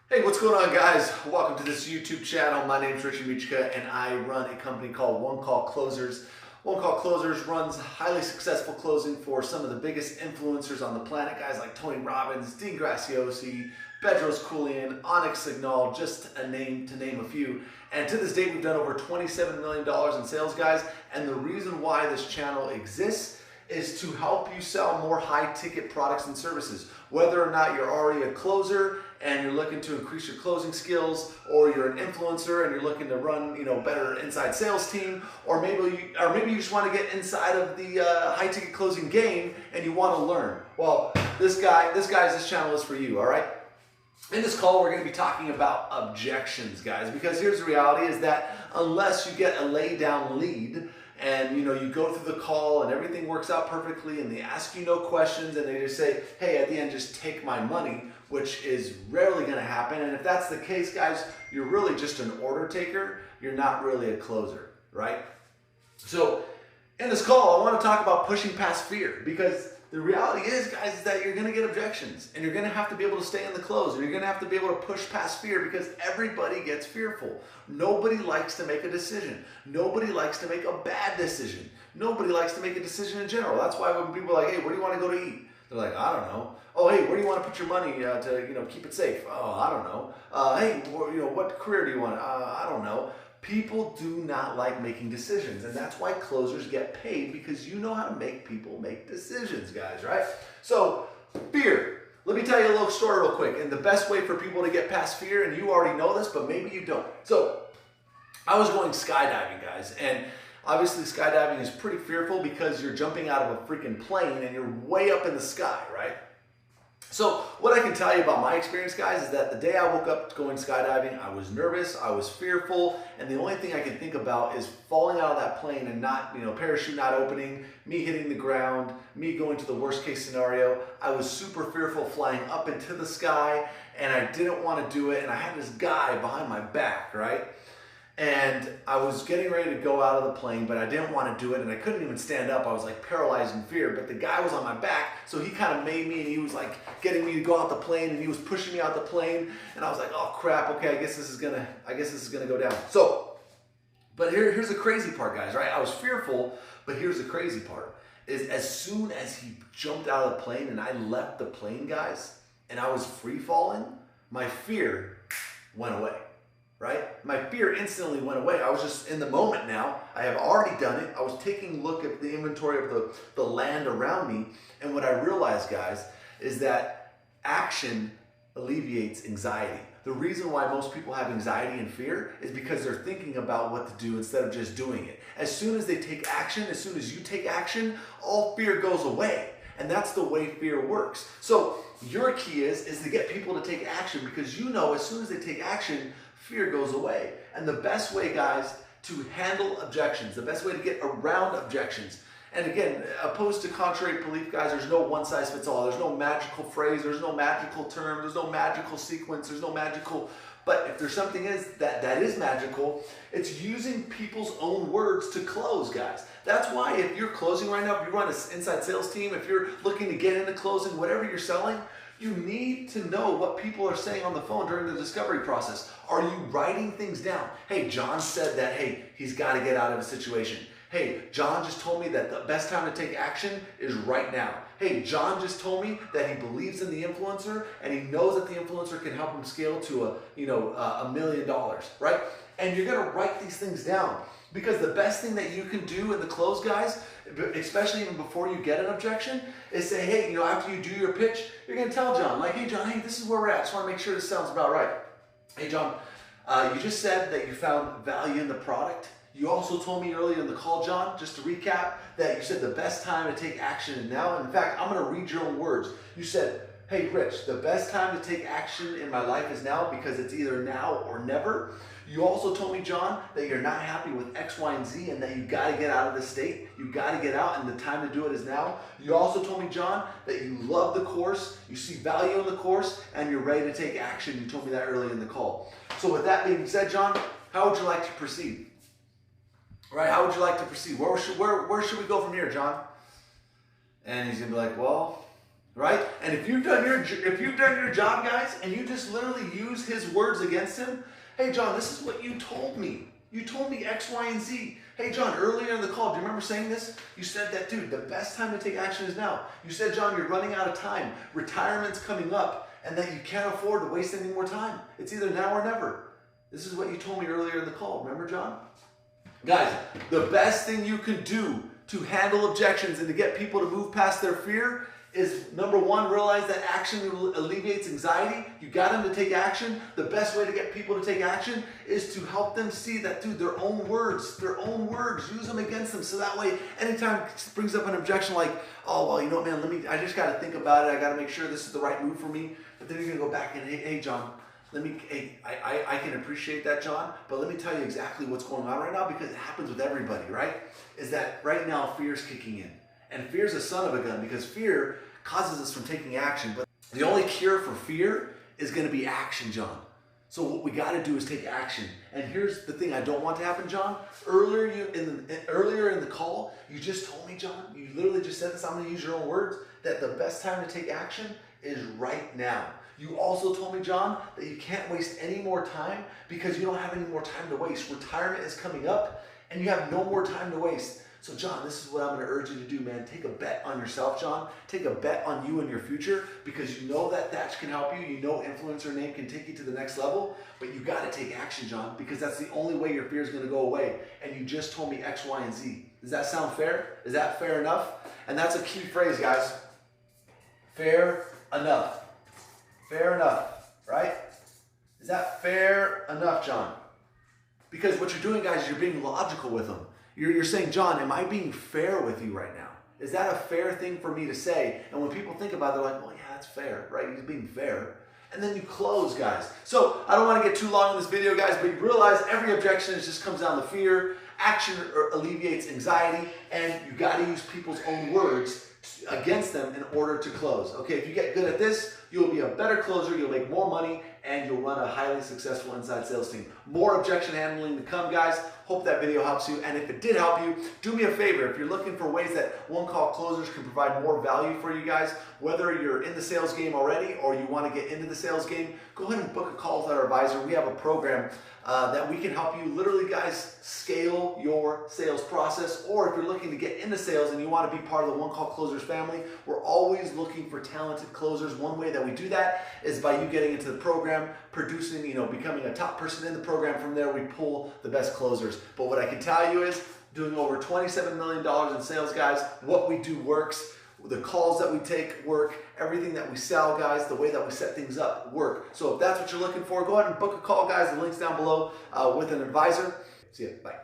Hey, what's going on, guys? Welcome to this YouTube channel. My name is Mugica, and I run a company called One Call Closers. One Call Closers runs highly successful closing for some of the biggest influencers on the planet, guys like Tony Robbins, Dean Graziosi, Bedros Keuilian, Onyx Signal, just to name a few. And to this date, we've done over $27 million in sales, guys. And the reason why this channel exists is to help you sell more high-ticket products and services. Whether or not you're already a closer and you're looking to increase your closing skills, or you're an influencer and you're looking to run, better inside sales team, or maybe you just want to get inside of the high-ticket closing game and you want to learn. Well, this channel is for you. All right. In this call, we're going to be talking about objections, guys, because here's the reality: is that unless you get a lay-down lead, and you go through the call and everything works out perfectly and they ask you no questions and they just say, hey, at the end, just take my money, which is rarely going to happen. And if that's the case, guys, you're really just an order taker. You're not really a closer, right? So in this call, I want to talk about pushing past fear, because the reality is, guys, is that you're going to get objections and you're going to have to be able to stay in the close, and you're going to have to be able to push past fear, because everybody gets fearful. Nobody likes to make a decision. Nobody likes to make a bad decision. Nobody likes to make a decision in general. That's why when people are like, hey, where do you want to go to eat? They're like, I don't know. Oh, hey, where do you want to put your money to keep it safe? Oh, I don't know. Hey, what career do you want? I don't know. People do not like making decisions, and that's why closers get paid, because you know how to make people make decisions, guys, right? So, fear. Let me tell you a little story real quick, and the best way for people to get past fear, and you already know this, but maybe you don't. So, I was going skydiving, guys, and obviously skydiving is pretty fearful because you're jumping out of a freaking plane and you're way up in the sky, right? So what I can tell you about my experience, guys, is that the day I woke up going skydiving, I was nervous, I was fearful, and the only thing I can think about is falling out of that plane and not, parachute not opening, me hitting the ground, me going to the worst case scenario. I was super fearful flying up into the sky, and I didn't want to do it, and I had this guy behind my back, right? And I was getting ready to go out of the plane, but I didn't want to do it, and I couldn't even stand up. I was like paralyzed in fear, but the guy was on my back, so he kind of made me, and he was like getting me to go out the plane, and he was pushing me out the plane, and I was like, oh crap, okay, I guess this is gonna go down. So, but here's the crazy part, guys, right? I was fearful, but here's the crazy part, is as soon as he jumped out of the plane and I left the plane, guys, and I was free falling, my fear went away. Right? My fear instantly went away. I was just in the moment now. I have already done it. I was taking a look at the inventory of the land around me. And what I realized, guys, is that action alleviates anxiety. The reason why most people have anxiety and fear is because they're thinking about what to do instead of just doing it. As soon as they take action, as soon as you take action, all fear goes away. And that's the way fear works. So your key is to get people to take action, because as soon as they take action, fear goes away. And the best way, guys, to handle objections, the best way to get around objections, and again, opposed to contrary belief, guys, there's no one size fits all. There's no magical phrase, there's no magical term, there's no magical sequence, there's no magical, but if there's something that is magical, it's using people's own words to close, guys. That's why if you're closing right now, if you run an inside sales team, if you're looking to get into closing, whatever you're selling, you need to know what people are saying on the phone during the discovery process. Are you writing things down? Hey, John said that, hey, he's got to get out of a situation. Hey, John just told me that the best time to take action is right now. Hey, John just told me that he believes in the influencer and he knows that the influencer can help him scale to $1 million, right? And you're going to write these things down, because the best thing that you can do in the close, guys, especially even before you get an objection, is say, hey, after you do your pitch, you're going to tell John, like, hey, John, hey, this is where we're at. Just want to make sure this sounds about right. Hey, John, you just said that you found value in the product. You also told me earlier in the call, John, just to recap, that you said the best time to take action is now. In fact, I'm going to read your own words. You said, hey, Rich, the best time to take action in my life is now, because it's either now or never. You also told me, John, that you're not happy with X, Y, and Z, and that you got to get out of the state. You got to get out, and the time to do it is now. You also told me, John, that you love the course, you see value in the course, and you're ready to take action. You told me that early in the call. So with that being said, John, how would you like to proceed? Right? How would you like to proceed? Where should we go from here, John? And he's going to be like, well, right? And if you've done your job, guys, and you just literally use his words against him, hey, John, this is what you told me. You told me X, Y, and Z. Hey, John, earlier in the call, do you remember saying this? You said that, dude, the best time to take action is now. You said, John, you're running out of time. Retirement's coming up, and that you can't afford to waste any more time. It's either now or never. This is what you told me earlier in the call. Remember, John? Guys, the best thing you can do to handle objections and to get people to move past their fear is, number one, realize that action alleviates anxiety. You got them to take action. The best way to get people to take action is to help them see that, dude, their own words, use them against them. So that way, anytime it brings up an objection like, oh, well, you know what, man, I just got to think about it. I got to make sure this is the right move for me. But then you're going to go back and, hey, John, I can appreciate that, John, but let me tell you exactly what's going on right now, because it happens with everybody, right? Is that right now fear's kicking in. And fear's a son of a gun, because fear causes us from taking action. But the only cure for fear is going to be action, John. So what we got to do is take action. And here's the thing I don't want to happen, John. Earlier in the call, you just told me, John, you literally just said this, I'm going to use your own words, that the best time to take action is right now. You also told me, John, that you can't waste any more time because you don't have any more time to waste. Retirement is coming up and you have no more time to waste. So, John, this is what I'm going to urge you to do, man. Take a bet on yourself, John. Take a bet on you and your future, because you know that can help you. You know influencer name can take you to the next level, but you got to take action, John, because that's the only way your fear is going to go away. And you just told me X, Y, and Z. Does that sound fair? Is that fair enough? And that's a key phrase, guys. Fair enough. Fair enough, right? Is that fair enough, John? Because what you're doing, guys, is you're being logical with them. You're saying, John, am I being fair with you right now? Is that a fair thing for me to say? And when people think about it, they're like, well, yeah, that's fair, right? He's being fair. And then you close, guys. So I don't want to get too long in this video, guys, but you realize every objection just comes down to fear. Action alleviates anxiety, and you got to use people's own words against them in order to close. Okay, if you get good at this, you'll be a better closer, you'll make more money, and you'll run a highly successful inside sales team. More objection handling to come, guys. Hope that video helps you, and if it did help you, do me a favor. If you're looking for ways that one-call closers can provide more value for you guys, whether you're in the sales game already or you want to get into the sales game, go ahead and book a call with our advisor. We have a program that we can help you literally, guys, scale your sales process. Or if you're looking to get into sales and you want to be part of the one-call closers family, we're always looking for talented closers. One way that we do that is by you getting into the program, producing, becoming a top person in the program. From there, we pull the best closers. But what I can tell you is, doing over $27 million in sales, guys, what we do works. The calls that we take work. Everything that we sell, guys, the way that we set things up work. So if that's what you're looking for, go ahead and book a call, guys. The link's down below with an advisor. See ya. Bye.